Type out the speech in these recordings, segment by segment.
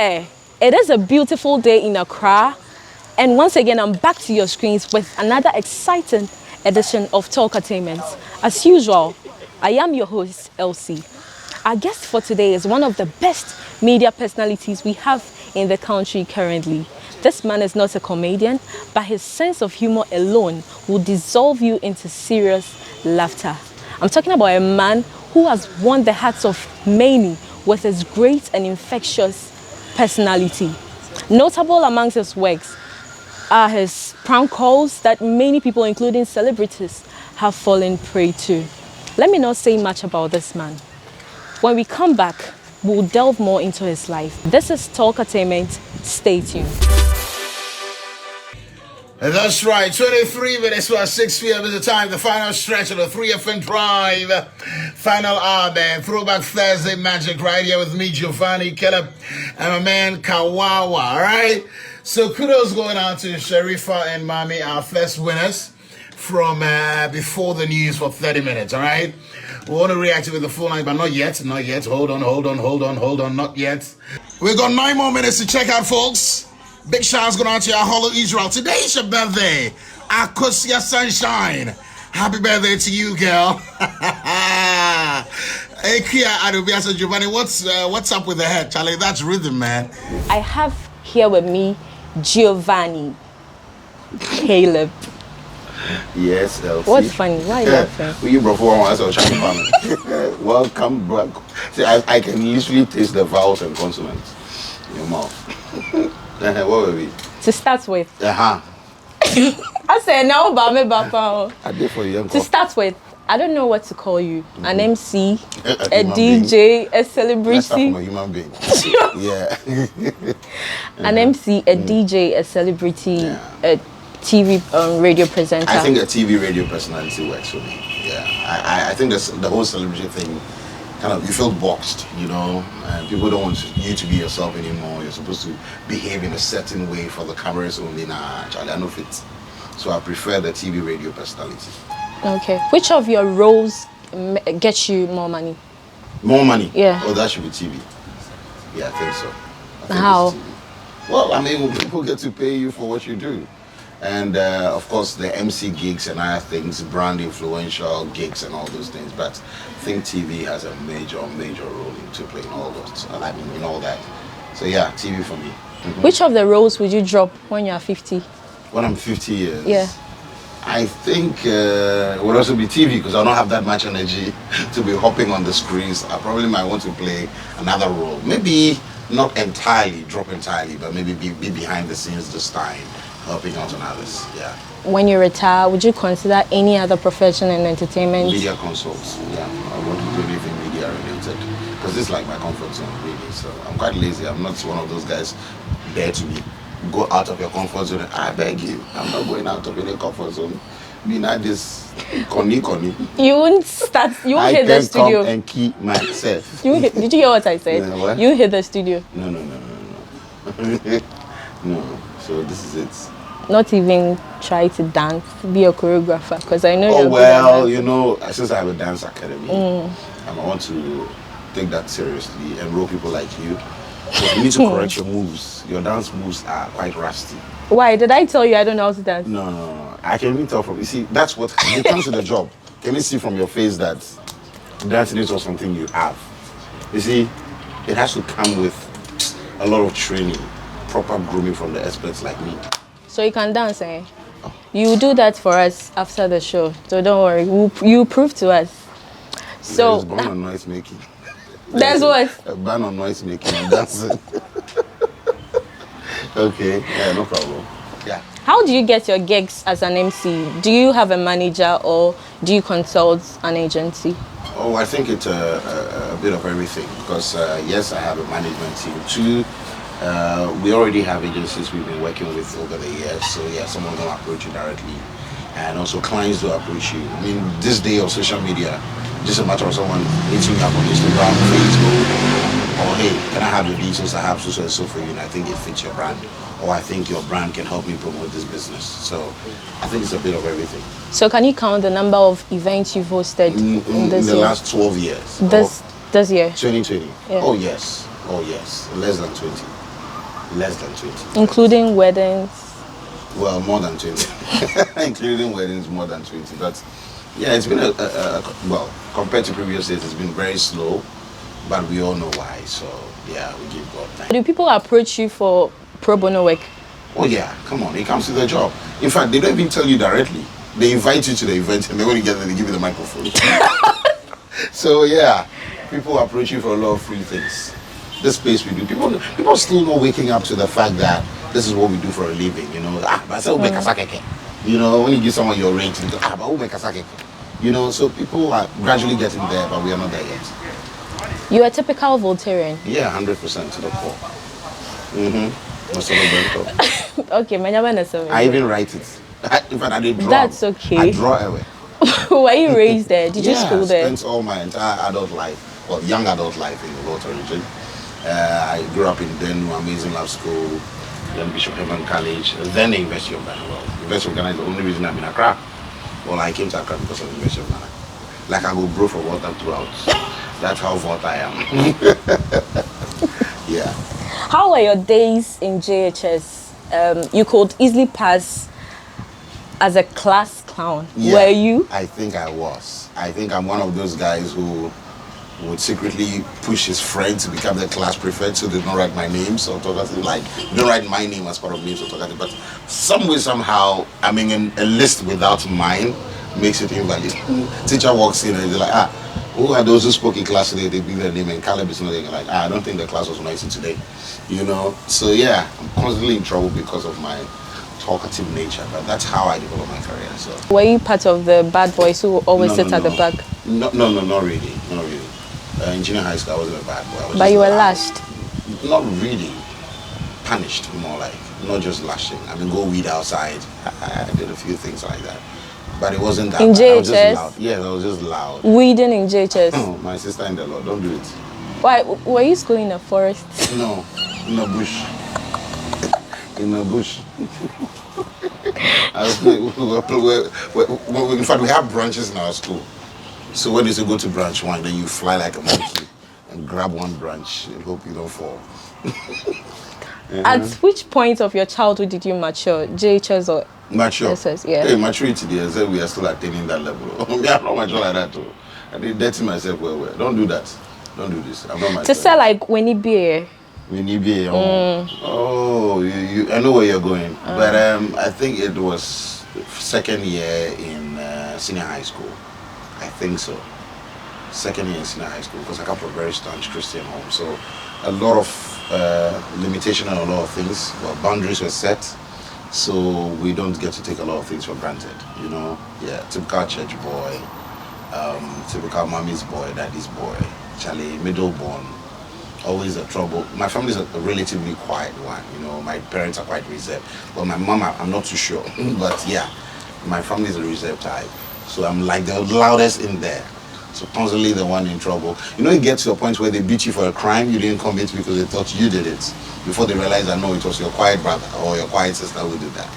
there. It is a beautiful day in Accra, and once again I'm back to your screens with another exciting edition of Talkertainment. As usual, I am your host, Elsie. Our guest for today is one of the best media personalities we have in the country currently. This man is not a comedian, but his sense of humor alone will dissolve you into serious laughter. I'm talking about a man who has won the hearts of many with his great and infectious personality. Notable amongst his works are his prank calls that many people, including celebrities, have fallen prey to. Let me not say much about this man. When we come back, we'll delve more into his life. This is Talkertainment. Stay tuned. That's right, 23 minutes past 6 p.m. is the time, the final stretch of the 3FM Drive. Final hour, man. Throwback Thursday magic right here with me, Giovani Caleb, and my man Kawawa, all right? So kudos going out to Sharifa and Mami, our first winners from before the news for 30 minutes, all right? We want to react with the full line, but not yet. Hold on, not yet. We've got 9 more minutes to check out, folks. Big shoutouts going out to our Hollow Israel. Today is your birthday. Akosia Sunshine. Happy birthday to you, girl. Hey, Kia Adubiasa Giovani, what's up with the head, Charlie? That's rhythm, man. I have here with me Giovani Caleb. Yes, Elsie. What's funny? Why are you laughing? Will you before I was trying to welcome back. See, I can literally taste the vowels and consonants in your mouth. What were we? To start with. I said no, but me bapa. I did for you. To start with, I don't know what to call you. An MC, a human DJ, being. a celebrity. I'm a human being. Yeah. An MC, a DJ, a celebrity, a TV radio presenter. I think a TV radio personality works for me. Yeah. I think the whole celebrity thing, kind of, you feel boxed, you know, and people don't want you to be yourself anymore. You're supposed to behave in a certain way for the cameras only. Nah, Charlie, I know fit. So I prefer the TV radio personality. Okay. Which of your roles gets you more money? More money? Yeah. Oh, that should be TV. Yeah, I think so. How? Well, I mean, people get to pay you for what you do. And of course the MC gigs and other things, brand influential gigs and all those things. But I think TV has a major role to play in all those. I mean, in all that. So yeah, TV for me. Which of the roles would you drop when you are 50? When I'm 50 years? Yeah. I think it would also be TV because I don't have that much energy to be hopping on the screens. I probably might want to play another role. Maybe not entirely, drop entirely, but maybe be behind the scenes this time. Helping out on others, yeah. When you retire, would you consider any other profession in entertainment? Media consults, yeah. I want to do anything media related because this is like my comfort zone, really. So I'm quite lazy. I'm not one of those guys there to go out of your comfort zone. I beg you, I'm not going out of any comfort zone. Me not this conny. You won't start. You won't hit the studio. I can come and keep myself. Did you hear what I said? Yeah, what? You hit the studio. No. No. So this is it. Not even try to dance, be a choreographer, because I know you're good at dancing. You know, since I have a dance academy, I want to take that seriously, enroll people like you. Because you need to correct your moves. Your dance moves are quite rusty. Why? Did I tell you I don't know how to dance? No. I can even tell from, you see, that's what, it comes to the job. Can you see from your face that dancing is also something you have? You see, it has to come with a lot of training, proper grooming from the experts like me. So you can dance, eh? Oh. You do that for us after the show, so don't worry. You prove to us. So there's a ban on noise making. There's what? A ban on noise making and dancing. Okay, yeah, no problem. Yeah. How do you get your gigs as an MC? Do you have a manager or do you consult an agency? Oh, I think it's a bit of everything because yes, I have a management team too. We already have agencies we've been working with over the years, so yeah, someone will approach you directly, and also clients will approach you. I mean, this day of social media, just a matter of someone hitting you up on Instagram, Facebook, or hey, can I have your details? I have so and so for you, and I think it fits your brand, or I think your brand can help me promote this business. So I think it's a bit of everything. So can you count the number of events you've hosted in this year? In the last 12 years. This year? 2020. Yeah. Oh yes, less than 20. Less than 20. including weddings. Well, more than 20. Including weddings, more than 20. But yeah, it's been well, compared to previous years, it's been very slow. But we all know why. So yeah, we give God thanks. Do people approach you for pro bono work? Oh yeah, come on, it comes to the job. In fact, they don't even tell you directly. They invite you to the event, and then when you get there, they give you the microphone. So yeah, people approach you for a lot of free things. This space we do, people still not waking up to the fact that this is what we do for a living. You know, but I say, you know, when you give someone your rate, you go, but who make a you know, so people are gradually getting there, but we are not there yet. You're a typical Voltairean. Yeah, 100% to the core. Okay, I even write it. In fact, I did draw. That's okay. I draw away. Were you raised there? Did you school there? I spent all my entire adult life, well, young adult life in the Volta region. I grew up in Denu, Amazing Love School, then Bishop Heaven College, then the University of Ghana. Well, University of Ghana is the only reason I'm in Accra. Well, I came to Accra because of the University of Ghana. Like I go bro for water throughout. That's how Volta I am. Yeah. How were your days in JHS? You could easily pass as a class clown. Yeah, Were you? I think I was. I think I'm one of those guys who would secretly push his friend to become the class prefect so they don't write my name. So like, don't write my name as part of names or talkative. But some way, somehow, I mean, a list without mine makes it invalid. Teacher walks in and they're like, who are those who spoke in class today? They bring their name and Caleb is not there. Like, I don't think the class was noisy today. You know? So yeah, I'm constantly in trouble because of my talkative nature, but that's how I developed my career. So Were you part of the bad boys who always sit at the back? No, not really. In junior high school, I wasn't a bad boy. But you were lashed? Not really. Punished, more like. Not just lashing. I mean, go weed outside. I did a few things like that. But it wasn't that in bad. JHS? I was just loud. Yeah, I was just loud. Weeding in JHS? Oh, my sister in the Lord, don't do it. Why? Were you schooling in a forest? No, in a bush. In a bush. In fact, we have branches in our school. So when you say go to branch 1, then you fly like a monkey and grab one branch and hope you don't fall. At which point of your childhood did you mature? JHS or Mature? SS? Yeah. Hey, maturity, we are still attaining that level. I'm not mature like that too. I did dirty myself well. Don't do that. Don't do this. I'm not mature. To say like when you be oh, you, I know where you're going. But I think it was second year in senior high school. I think so. Second year in senior high school, because I come from a very staunch Christian home. So a lot of limitation on a lot of things. Well, boundaries were set. So we don't get to take a lot of things for granted, you know? Yeah, typical church boy, typical mommy's boy, daddy's boy, Charlie, middle born. Always a trouble. My family is a relatively quiet one, you know. My parents are quite reserved. But my mom, I'm not too sure. But yeah, my family is a reserved type. So I'm like the loudest in there. So constantly the one in trouble. You know, it gets to a point where they beat you for a crime you didn't commit because they thought you did it. Before they realize that no, it was your quiet brother or your quiet sister who did that.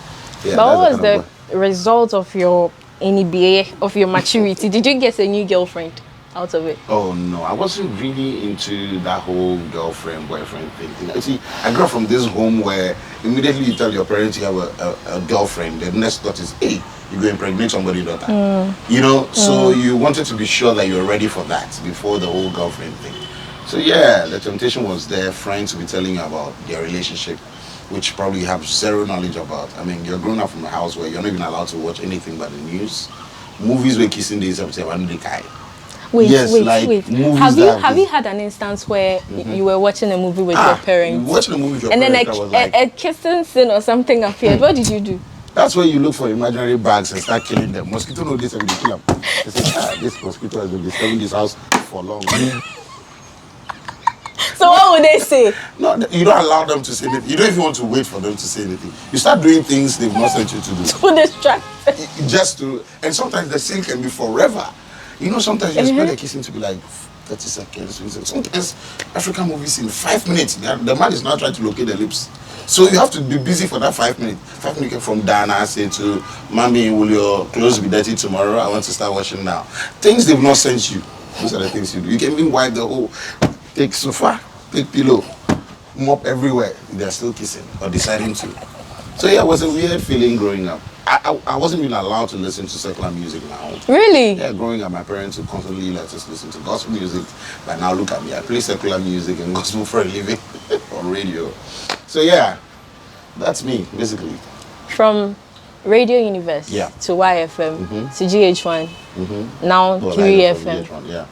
Yeah, but what was the result of your NBA, of your maturity? Did you get a new girlfriend out of it? Oh no, I wasn't really into that whole girlfriend, boyfriend thing. You see, I grew up from this home where immediately you tell your parents you have a girlfriend, the next thought is, hey, you go impregnate somebody's daughter. You know, so you wanted to be sure that you're ready for that before the whole girlfriend thing. So yeah, the temptation was there, friends will be telling you about their relationship, which probably you have zero knowledge about. I mean, you're growing up from a house where you're not even allowed to watch anything but the news. Movies were kissing days up to Wait. Have you had an instance where you were watching a movie with your parents? Watching a movie with your and parents, then a kissing scene or something appeared. What did you do? That's where you look for imaginary bags and start killing them. Mosquito know this and they kill them. They say, this mosquito has been disturbing this house for long. So what would they say? No, you don't allow them to say anything. You don't even want to wait for them to say anything. You start doing things they've not sent you to do. To distract. Just to, and sometimes the scene can be forever. You know, sometimes you expect the kissing to be like 30 seconds. Sometimes African movies in 5 minutes. The man is not trying to locate the lips. So you have to be busy for that 5 minutes. 5 minutes from Dana, say to Mommy, will your clothes be dirty tomorrow? I want to start washing now. Things they've not sent you. Those are the things you do. You can even wipe the whole, take sofa, take pillow, mop everywhere. They're still kissing or deciding to. So yeah, it was a weird feeling growing up. I wasn't even allowed to listen to secular music now. Really? Yeah, growing up, my parents would constantly let us listen to gospel music. But now look at me, I play secular music and gospel for a living on radio. So yeah, that's me, basically. From Radio Universe Yeah. to YFM to GH1, now Well, 3FM, VH1, yeah.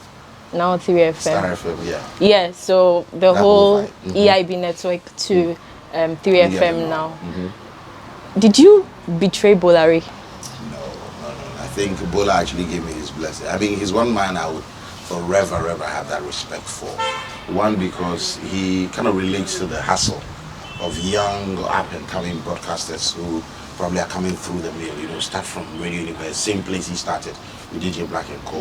now 3FM. Star FM, yeah. Yeah, so the That whole whole vibe. EIB network to 3FM Yeah, now. Did you betray Bolari? No. I think Bola actually gave me his blessing. I mean, he's one man I would forever have that respect for. One, because he kind of relates to the hustle of young up and coming broadcasters who probably are coming through the mill, start from Radio Universe, same place he started with DJ Black and Co,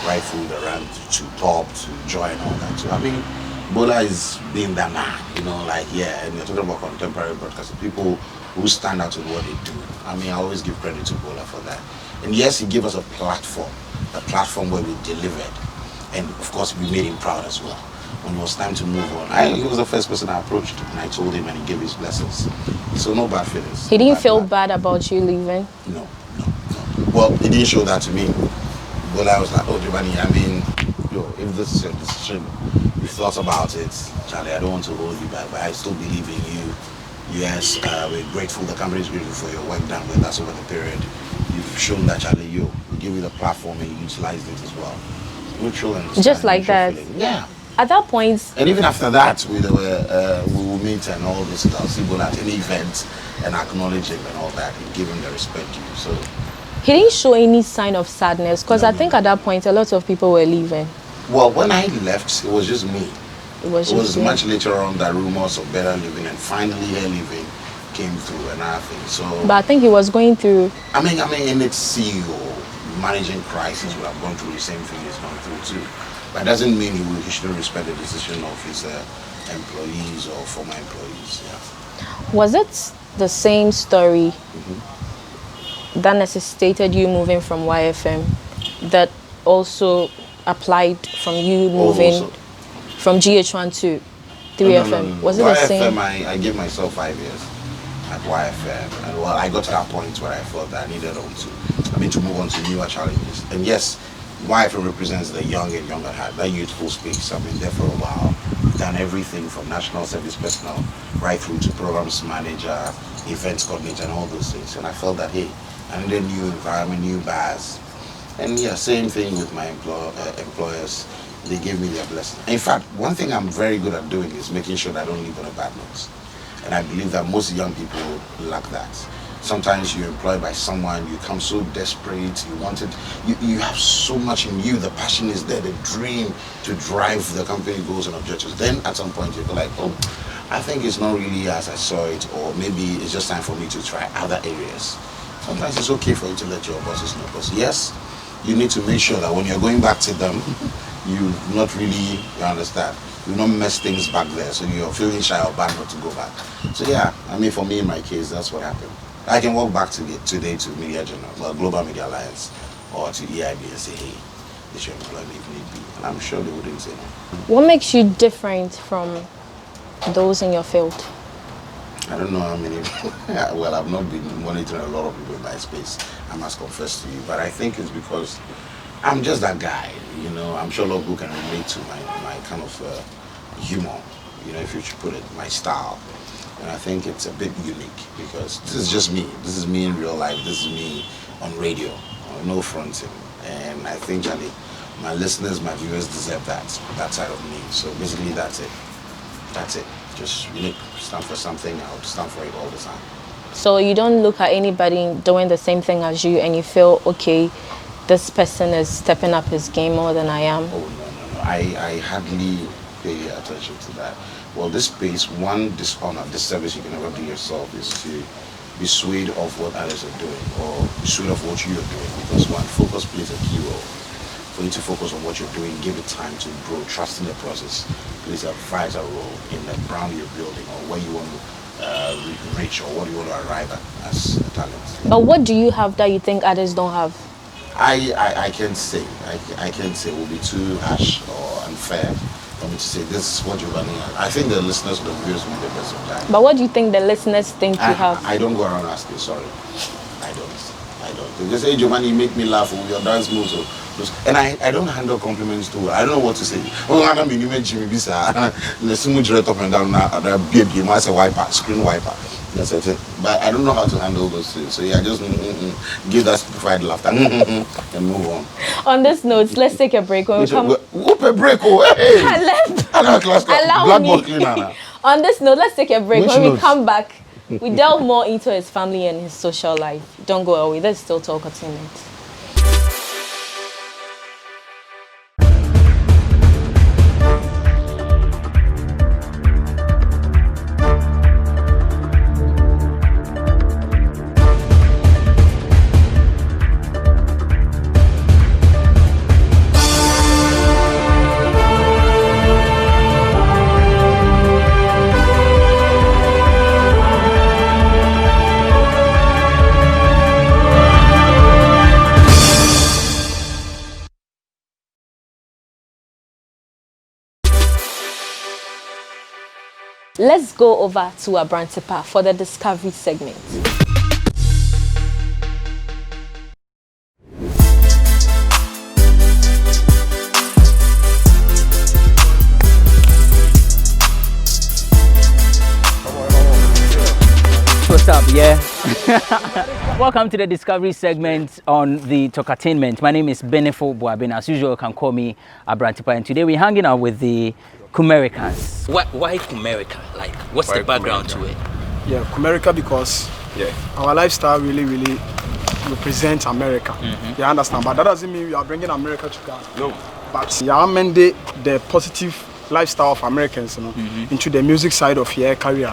right through the run to Pop, to Joy and all that. So I mean, Bola is being that man, and you're talking about contemporary broadcasters, people who stand out in what they do. I mean, I always give credit to Bola for that. And yes, he gave us a platform where we delivered. And of course, we made him proud as well. When it was time to move on, he was the first person I approached, and I told him, and he gave his blessings. So no bad feelings. He didn't feel bad about you leaving? No. Well, he didn't show that to me. But I was like, oh, Giovani, I mean, if this is your decision, you thought about it, Charlie, I don't want to hold you back, but I still believe in you. Yes, we're grateful, the company is grateful for your work done with us over the period. You've shown that, Charlie, we give you the platform and you utilized it as well. Mutual and just like that? Feeling. Yeah. At that point... And even after that, we will meet and all this, I'll see Bola at any event and acknowledge him and all that and give him the respect due. So he didn't show any sign of sadness, because I think at that point a lot of people were leaving. Well, when I left, it was just me. It was much later on that rumors of better living and finally Hair Living came through and everything. So, but I think he was going through... I mean, in its CEO, managing crisis would have gone through the same thing he's gone through too. But it doesn't mean he shouldn't respect the decision of his employees or former employees. Yeah. Was it the same story that necessitated you moving from YFM that also applied from you moving from GH1 to 3FM? No. Was it YFM, the same? I gave myself 5 years at YFM. And well, I got to that point where I felt that I needed to move on to newer challenges. And yes, YFM represents the young and young at heart, that youthful space. I've been there for a while, done everything from national service personnel right through to programs manager, events coordinator, and all those things. And I felt that, hey, I needed a new environment, new bars. And yeah, same thing with my employers. They gave me their blessing. In fact, one thing I'm very good at doing is making sure that I don't leave on a bad note. And I believe that most young people lack that. Sometimes you're employed by someone, you come so desperate, you have so much in you, the passion is there, the dream to drive the company goals and objectives. Then at some point you feel like, oh, I think it's not really as I saw it, or maybe it's just time for me to try other areas. Sometimes it's okay for you to let your bosses know, because yes, you need to make sure that when you're going back to them, you understand, you not mess things back there, so you're feeling shy or bad not to go back. So yeah, I mean, for me in my case, that's what happened. I can walk back today to Media General, Global Media Alliance, or to EIB and say, hey, they should employ me if need be. And I'm sure they wouldn't say no. What makes you different from those in your field? I don't know how many. Well, I've not been monitoring a lot of people in my space, I must confess to you. But I think it's because I'm just that guy. I'm sure a lot of people can relate to my kind of humor, if you should put it, my style. And I think it's a bit unique because this is just me. This is me in real life. This is me on radio, no fronting. And I think, Charlie, my listeners, my viewers deserve that side of me. So basically, that's it. That's it. Just unique. Stand for something. I would stand for it all the time. So you don't look at anybody doing the same thing as you and you feel, okay, this person is stepping up his game more than I am? Oh, no. I hardly pay attention to that. Well, this space, one dishonor, disservice you can never do yourself is to be swayed of what others are doing or be swayed of what you are doing. Because one, focus plays a key role. For you to focus on what you're doing, give it time to grow, trust in the process, plays a vital role in the brand you're building or where you want to reach or what you want to arrive at as a talent. But what do you have that you think others don't have? I can't say. I can't say it will be too harsh or unfair for me to say this is what Giovani has. I think the listeners, the viewers will be the best of time. But what do you think the listeners think you have? I don't go around asking, sorry. I don't. They just say, hey, Giovani, you make me laugh with your dance moves. And I don't handle compliments too. I don't know what to say. Oh, I don't mean you Jimmy Bisa. There's so much right up and down now. Baby, I say wiper, screen wiper. That's it. But I don't know how to handle those things. So yeah, just give that stupefied laughter and move on. On this note, let's take a break. When we come... Whoop a break, oh, hey! Allow me. On this note, let's take a break. When we come back, we delve more into his family and his social life. Don't go away. There's still Talkertainment. Let's go over to Abrantepa for the discovery segment. What's up, yeah? Welcome to the discovery segment on the Talkertainment. My name is Benefo Boabin. As usual, you can call me Abrantepa. And today we're hanging out with the Kumericans. Why Kumerica? Like, what's the background to it? Yeah, Kumerica because our lifestyle really represents America. You understand? But that doesn't mean we are bringing America to Ghana. No. But we are amending the positive lifestyle of Americans, you know, into the music side of your career.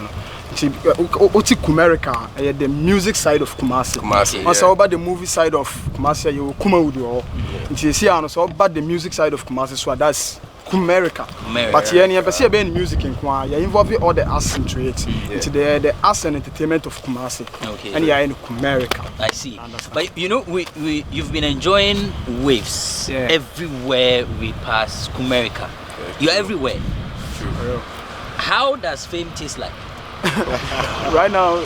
Kumerica, the music side of Kumasi. Once about the movie side of Kumasi, you Kumaudu. You see, about the music side of Kumasi, so that's Kumerica. But yeah, you see about music in Kumasi, you involve all the arts into it. Into the arts and entertainment of Kumasi. Okay. And you are in Kumerica. I see. But you know, you've been enjoying waves everywhere we pass. Kumerica, you're everywhere. True. How does fame taste like? Right now,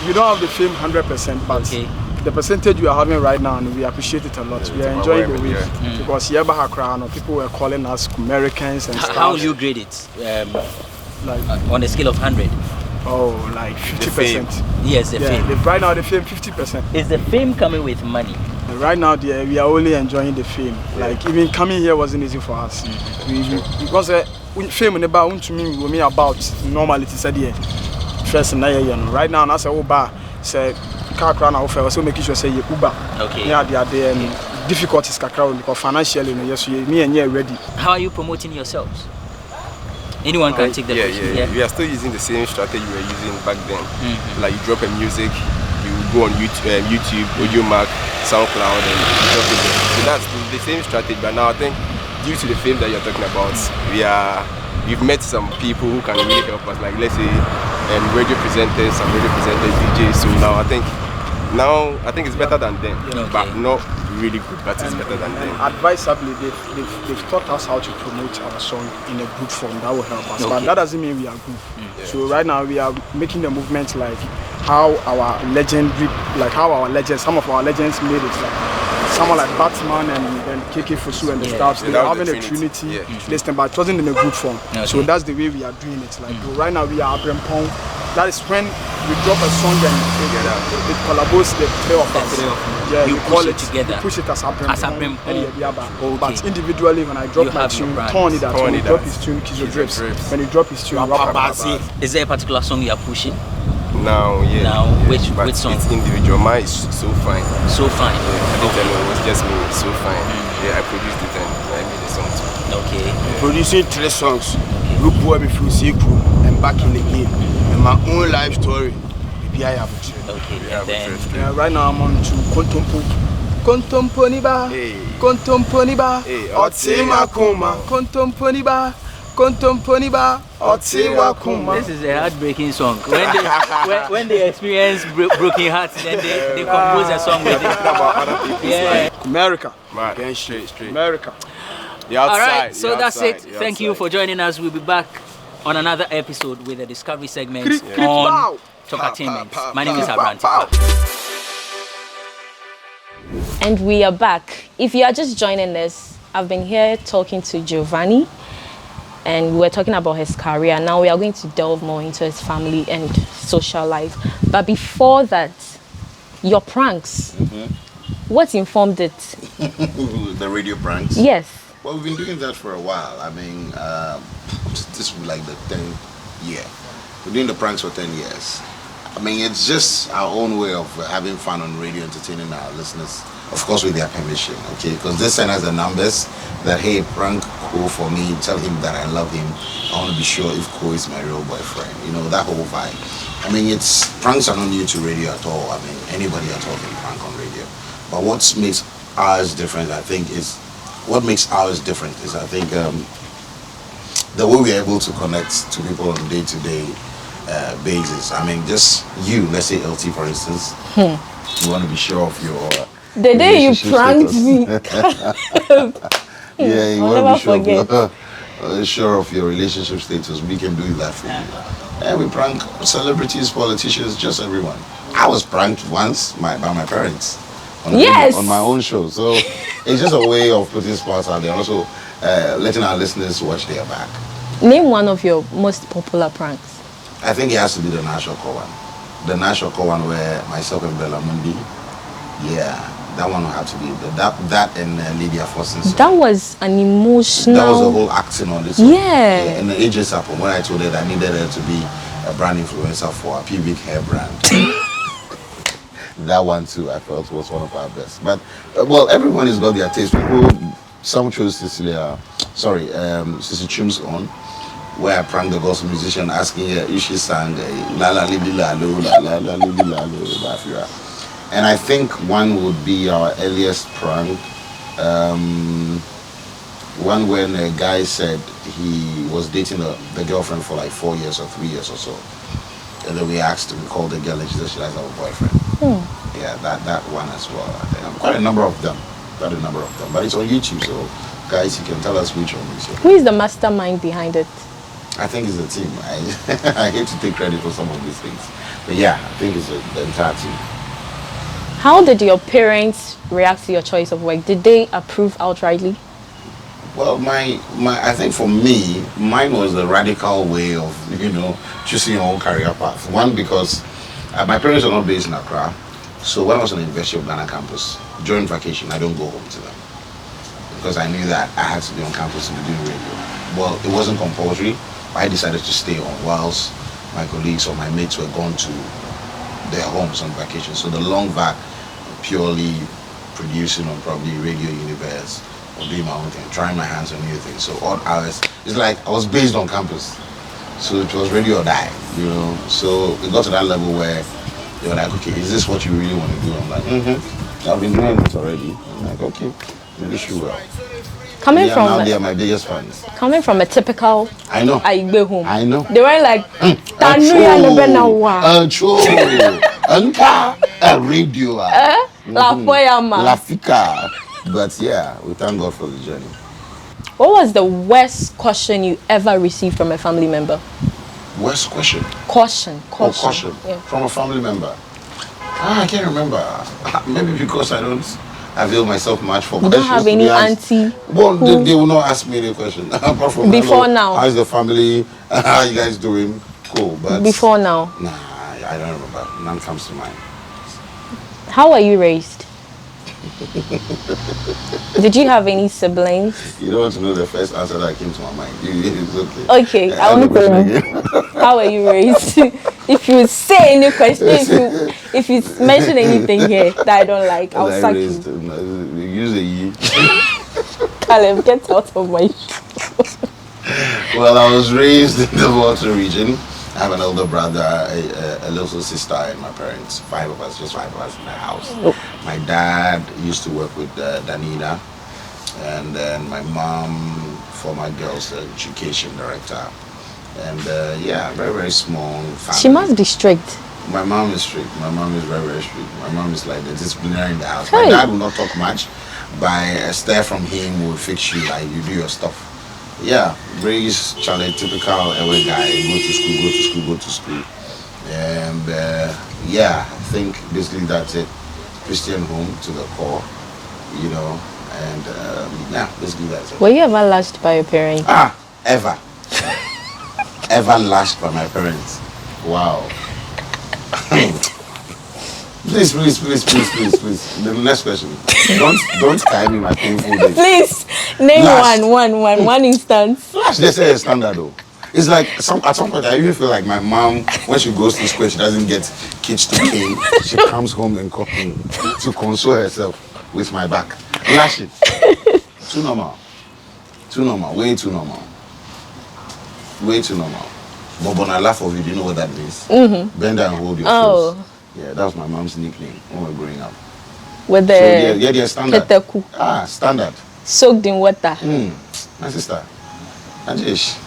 we don't have the fame 100%, but the percentage we are having right now, and we appreciate it a lot. We are enjoying the wave because people were calling us Americans and stuff. How will you grade it? On a scale of 100? Oh, like 50%. Yes, the fame. Right now, the fame 50%. Is the fame coming with money? Right now, we are only enjoying the fame. Like even coming here wasn't easy for us. Because fame about to me about normality. First and right now, I say Uber, say car crown offer, so making sure say Uber. Okay. Yeah, they are there difficulties because financially, yes, me and you ready. How are you promoting yourselves? Anyone can take the question. Yeah. We are still using the same strategy we were using back then. Like you drop a music, you go on YouTube, Audio Mac, SoundCloud, and you drop it there. So that's the same strategy. But now I think due to the fame that you're talking about, we've met some people who can really help us. Like let's say radio presenters, DJs. So now I think it's better than them, but not really good. But it's better than them. Advisably, they've taught us how to promote our song in a good form. That will help us. But that doesn't mean we are good. So right now we are making the movement like how our legends, some of our legends made it. Like someone like Batman and KK Fosu and the stuff. They are having a trinity listen, but it wasn't in a good form. So that's the way we are doing it. Like right now we are Brempong. That is when we drop a song and it collaborates the three of us. Yeah, you call it together. You push it as Brempong. But individually, when I drop my tune, Tony that when he drop his tune, Kizo Drips. When he drop his tune, Is there a particular song you are pushing? Now, which song? It's individual. Mine is So Fine. So Fine. I didn't tell you, it was just me. So Fine. Yeah, I produced it and I made the song too. Okay. Producing 3 songs. Group Boy before Sequel and Back in the Game. And my own life story. Okay. And then right now I'm on to Kontomponiba. Otima Kuma. Kontomponiba. Otima Kuma. This is a heartbreaking song. When they experience broken hearts, then they compose a song with it. America. Right. Straight. America. You're outside. All right, so you're that's outside, it. you're Thank you outside. for joining us. We'll be back on another episode with a discovery segment Creep, on pow. Talkertainment. My name is Pow, Abraham. pow. And we are back. If you are just joining us, I've been here talking to Giovani, and we were talking about his career. Now we are going to delve more into his family and social life. But before that, your pranks. What informed it? The radio pranks. Yes. Well, we've been doing that for a while. I mean, this will be like the 10th year. We're doing the pranks for 10 years. I mean, it's just our own way of having fun on radio, entertaining our listeners. Of course, with their permission, okay? Because they send us the numbers that, hey, prank Ko for me, tell him that I love him. I want to be sure if Ko is my real boyfriend. You know, that whole vibe. I mean, pranks are not new to radio at all. I mean, anybody at all can prank on radio. But what makes ours different, I think, the way we're able to connect to people on a day-to-day basis. I mean, just you, let's say LT, for instance, you want to be sure of your The day you relationship pranked status. me. Yeah, you I'll want to never be sure forget. sure of your relationship status. We can do that for you. And we prank celebrities, politicians, just everyone. I was pranked once by my parents on my own show. So it's just a way of putting spots out there, and also letting our listeners watch their back. Name one of your most popular pranks. I think it has to be the National Call one. The National Call one where myself and Bella Mundi, yeah, that one will have to be that and Lydia Fossen. That was an emotional. That was the whole acting on this. Yeah. And the ages happened when I told her that I needed her to be a brand influencer for a pubic hair brand. That one too, I felt was one of our best. But well, everyone has got their taste. People, some chose Cecilia Chum's on, where I pranked the gospel musician asking her if she sang La La Lili La Lo La La La Lili La Lo Bafira. And I think one would be our earliest prank. One when a guy said he was dating the girlfriend for like 4 years or 3 years or so. And then we called the girl and she said she likes our boyfriend. Yeah, that one as well. I think quite a number of them. But it's on YouTube, so guys, you can tell us which one is. Who is the mastermind behind it? I think it's the team. I hate to take credit for some of these things, but yeah, I think it's the entire team. How did your parents react to your choice of work? Did they approve outrightly? Well, I think for me, mine was the radical way of, choosing your own career path. One, because my parents are not based in Accra, so when I was on the University of Ghana campus, during vacation, I don't go home to them. Because I knew that I had to be on campus to be doing radio. Well, it wasn't compulsory, but I decided to stay on whilst my colleagues or my mates were gone to their homes on vacation. So the long vac, purely producing on probably Radio Universe, or doing my own thing, trying my hands on new things. So odd hours, it's like I was based on campus. So it was radio or die, So it got to that level where they were like, okay, is this what you really want to do? I'm like, I've been doing it already. I'm like, okay, maybe she will. Now they are my biggest fans. Coming from a typical I know. Aigbe home. I know. They were like, radio. La Fika. But yeah, we thank God for the journey. What was the worst question you ever received from a family member? Worst question? Caution. Yeah. From a family member. I can't remember. Maybe because I don't avail myself much for questions. You don't have any auntie? Well, they will not ask me any question. Apart from before now. How's the family? How are you guys doing? Cool. But before now? Nah, I don't remember. None comes to mind. How were you raised? Did you have any siblings? You don't want to know the first answer that came to my mind. It's okay. Okay, I want to know. How were you raised? If you say any question, if you mention anything here that I don't like, I'll sack you. Use a ye. Caleb, get out of my show. Well, I was raised in the Volta region. I have an older brother, a little sister, and my parents. 5 of us, just 5 of us in the house. My dad used to work with Danina, and then my mom, former girls education director. And yeah, very, very small family. She must be strict. My mom is strict. My mom is very, very strict. My mom is like the disciplinary in the house. Hey. My dad will not talk much. By a stare from him will fix you, like you do your stuff. Yeah, raised Charlie, typical LA guy. Go to school, go to school, go to school. And yeah, I think basically that's it. Christian home to the core, you know. And yeah, basically that's it. Were you ever lashed by your parents? Ever. Ever lashed by my parents. Wow. Please. The next question. Don't tie me my painful days. Please name Lashed. one instance. Lash, they say a standard though. It's like at some point I even feel like my mom, when she goes to school, she doesn't get kids to cane. She comes home and cooking to console herself with my back. Lash it. Too normal. Way too normal. But when I laugh of you, do you know what that means? Bend and hold your face. Yeah, that was my mom's nickname when we were growing up. With the they're standard. keteku. Standard. Soaked in water. My sister. Anjish.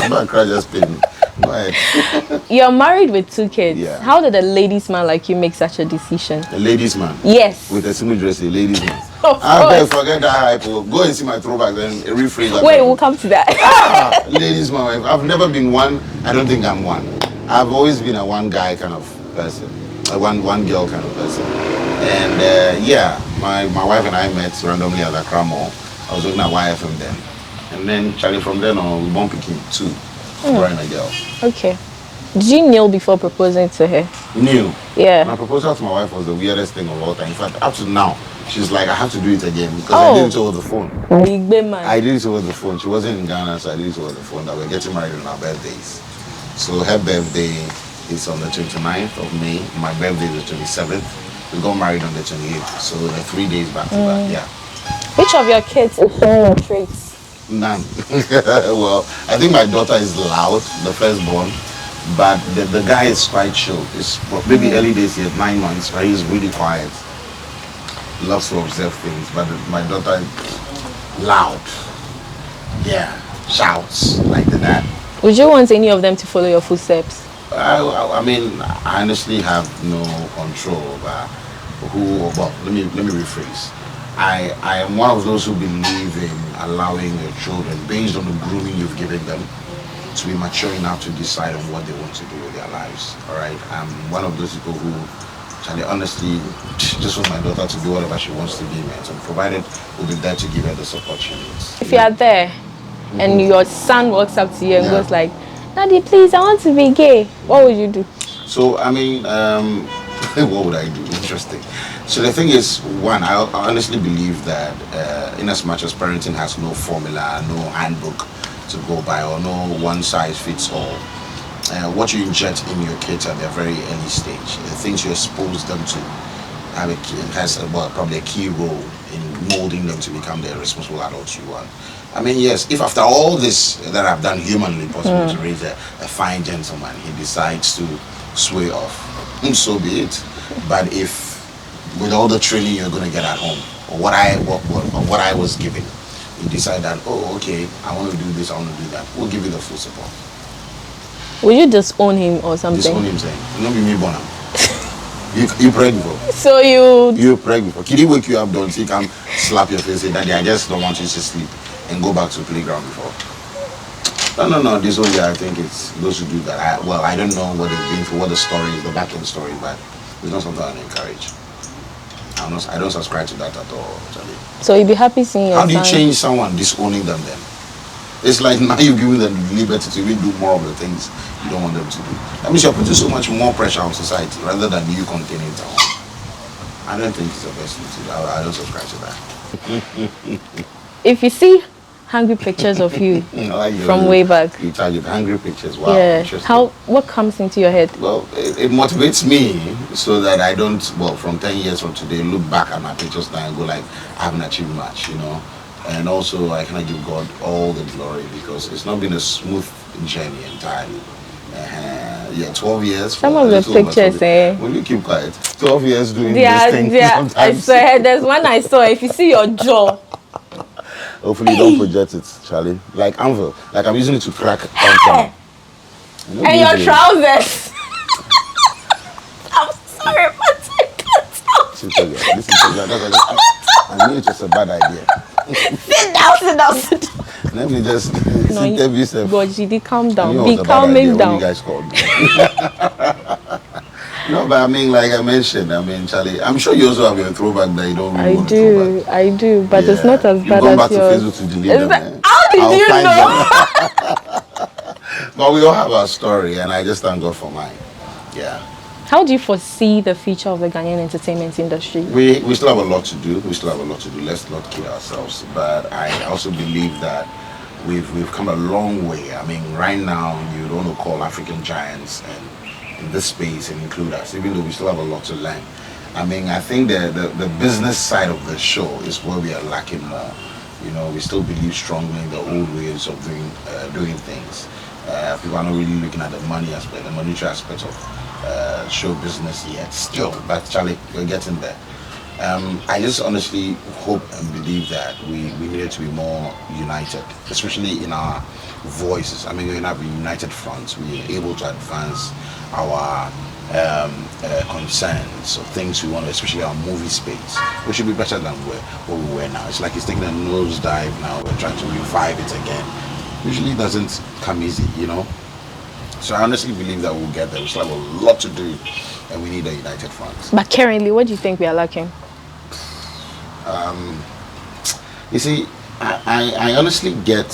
I'm about to cry, just paid me. Go ahead. You're married with 2 kids. Yeah. How did a ladies' man like you make such a decision? A ladies' man. Yes. With a single dress, a ladies' man. Of I beg, course. forget that hype. Go and see my throwback, then rephrase that. Wait, we'll come to that. Ladies' man. I've never been one. I don't think I'm one. I've always been a one guy kind of person. A one girl kind of person. And yeah, my wife and I met randomly at Accra Mall. I was looking at YFM then. And then Charlie, from then on, we born picking 2. Boy and a girl. Okay. Did you kneel before proposing to her? New. Yeah. My proposal to my wife was the weirdest thing of all time. In fact, up to now, she's like, I have to do it again because I did it over the phone. Big man. I did it over the phone. She wasn't in Ghana, so I did it over the phone that we're getting married on our birthdays. So her birthday is on the 29th of May. My birthday is the 27th. We got married on the 28th. So the 3 days back to back, yeah. Which of your kids is showing your traits? None. Well, I think my daughter is loud, the firstborn, but the guy is quite chill. It's maybe early days, he had 9 months, but he's really quiet. Loves to observe things, but my daughter is loud. Yeah, shouts like that. Would you want any of them to follow your footsteps? I mean, I honestly have no control over who. Well, let me rephrase. I am one of those who believe in allowing your children, based on the grooming you've given them, to be mature enough to decide on what they want to do with their lives. All right, I'm one of those people who, honestly, just want my daughter to be whatever she wants to be, man. So provided we'll be there to give her the support she needs. If you are there and your son walks up to you and goes like, Daddy, please, I want to be gay, what would you do? So, I mean, what would I do? Interesting. So the thing is, one, I honestly believe that in as much as parenting has no formula, no handbook to go by, or no one size fits all, what you inject in your kids at their very early stage, the things you expose them to, has probably a key role in molding them to become the responsible adults you want. I mean, yes, if after all this that I've done humanly possible to raise a fine gentleman, he decides to sway off, so be it. But if with all the training you're going to get at home, or what I was given, you decide that, oh, okay, I want to do this, I want to do that, we'll give you the full support. Will you disown him or something? Disown him, saying, you know, be me born. You prayed before. So you prayed before. Can he wake you up, don't he come slap your face, say, Daddy, I just don't want you to sleep, and go back to the playground before? No, this only, I think it's those who do that. I don't know what it's been for, what the story is, the back end story, but it's not something I encourage. I don't subscribe to that at all, Charlie. So you'd be happy seeing your How do you son? change someone disowning them then? It's like now you're giving them the liberty to even do more of the things you don't want them to do. That means you're putting so much more pressure on society rather than you containing it at home. I don't think it's the best thing to do. I don't subscribe to that. If you see hungry pictures of you from way back. You target hungry pictures. Wow. Yeah. Interesting. What comes into your head? Well, it motivates me so that I don't, from 10 years from today, look back at my pictures now and go like, I haven't achieved much, you know. And also, I cannot give God all the glory because it's not been a smooth journey entirely. Yeah, 12 years. Some of the pictures, Will you keep quiet? 12 years doing this thing sometimes. I swear, there's one I saw. If you see your jaw. Hopefully you don't project it, Charlie. Like anvil. Like I'm using it to crack. And your trousers. sorry, but Listen to that. I knew it was a bad idea. sit down. Let me just No, interview yourself. God, GD, calm I down. knew it Be was a bad idea calming when down. you guys called me. No, but I mean, like I mentioned, Charlie, I'm sure you also have your throwback that you don't really want to throw back. I do, but it's not as You've bad gone as back to yours. Facebook to delete them. Eh? How did I'll you find know? them. But we all have our story, and I just thank God for mine. Yeah. How do you foresee the future of the Ghanaian entertainment industry? We still have a lot to do. Let's not kid ourselves. But I also believe that we've come a long way. I mean, right now you don't want to call African giants and in this space and include us, even though we still have a lot to learn. I mean, I think the business side of the show is where we are lacking more. You know, we still believe strongly in the old ways of doing things. People are not really looking at the money aspect, the monetary aspect of show business yet. Still, but Charlie, we're getting there. I just honestly hope and believe that we needed to be more united, especially in our voices. I mean, we're not a united front. We are able to advance our concerns or things we want, especially our movie space. We should be better than what we were now. It's like it's taking a nosedive now. We're trying to revive it again. Usually it doesn't come easy, you know. So I honestly believe that we'll get there. We still have a lot to do, and we need a united front. But currently, what do you think we are lacking? You see, I honestly get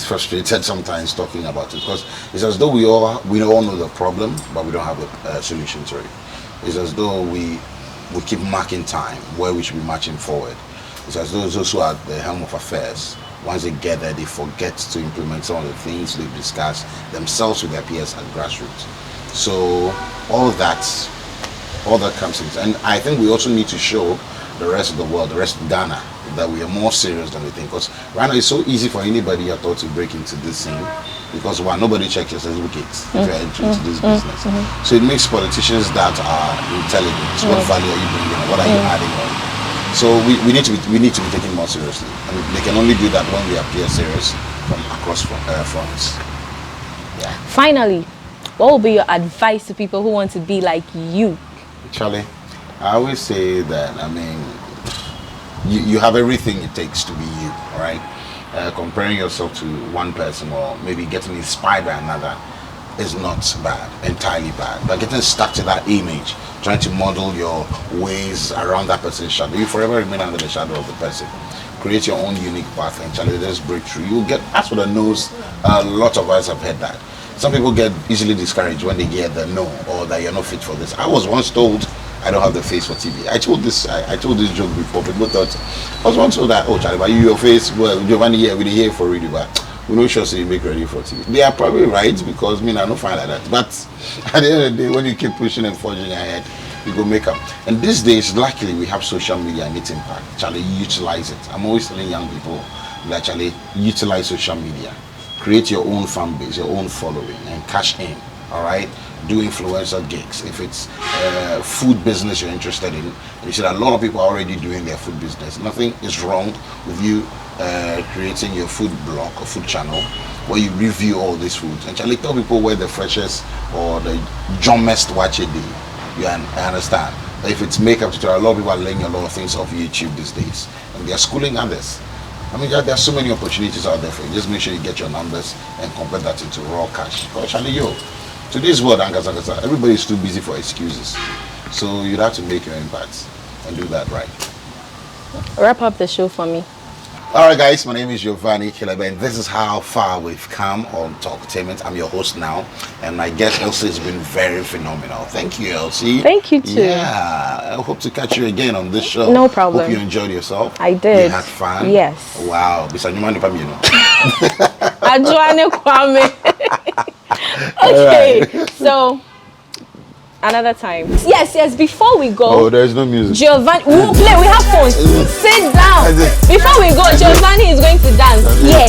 frustrated sometimes talking about it, because it's as though we all know the problem, but we don't have a solution to it. It's as though we keep marking time where we should be marching forward. It's as though those who are at the helm of affairs, once they get there, they forget to implement some of the things they've discussed themselves with their peers at grassroots. So all that comes in. And I think we also need to show the rest of the world, the rest of Ghana, that we are more serious than we think. Because right now it's so easy for anybody at all to break into this scene, because nobody checks your certificates if you're entering into this business. So it makes politicians that are intelligent. What value are you bringing? What are you adding on? So we need to be taken more seriously, and they can only do that when we appear serious from across fronts. Yeah. Finally, what will be your advice to people who want to be like you? Charlie, I always say that, I mean, you have everything it takes to be you, all right? Comparing yourself to one person or maybe getting inspired by another is not entirely bad. But getting stuck to that image, trying to model your ways around that person's shadow, you forever remain under the shadow of the person. Create your own unique path and Charlie, just break through. You'll get, that's what I know. A lot of us have heard that. Some people get easily discouraged when they hear the no, or that you're not fit for this. I was once told I don't have the face for TV. I told this joke before. People thought, I was once told that, oh Charlie, but your face, well, Giovani here, we're here for ready, but we know sure so you make ready for TV. They are probably right, because I don't find like that. But at the end of the day, when you keep pushing and forging ahead, you go make up. And these days, luckily, we have social media and its impact. Charlie, utilize it. I'm always telling young people that, Charlie, utilize social media. Create your own fan base, your own following, and cash in. All right, do influencer gigs. If it's food business you're interested in, you see that a lot of people are already doing their food business. Nothing is wrong with you creating your food blog or food channel where you review all these foods. And Charlie, tell people where the freshest or the jummest watch it be. I understand. If it's makeup tutorial, a lot of people are learning a lot of things off YouTube these days, and they're schooling others. I mean, there are so many opportunities out there for you. Just make sure you get your numbers and convert that into raw cash. Because Charlie, today's world, everybody's too busy for excuses. So you'd have to make your impact and do that right. Wrap up the show for me. All right, guys, my name is Giovani Caleb, and this is how far we've come on Talkertainment. I'm your host now, and my guest Elsie has been very phenomenal. Thank you, Elsie. Thank you too. Yeah, I hope to catch you again on this show. No problem. Hope you enjoyed yourself. I did. You had fun. Yes. Wow. Adjoane Kwame. Okay, right. So another time. Yes, before we go. Oh, there's no music. Giovani, we will play, we have phones. Sit down. Before we go, Giovani is going to dance. Yeah.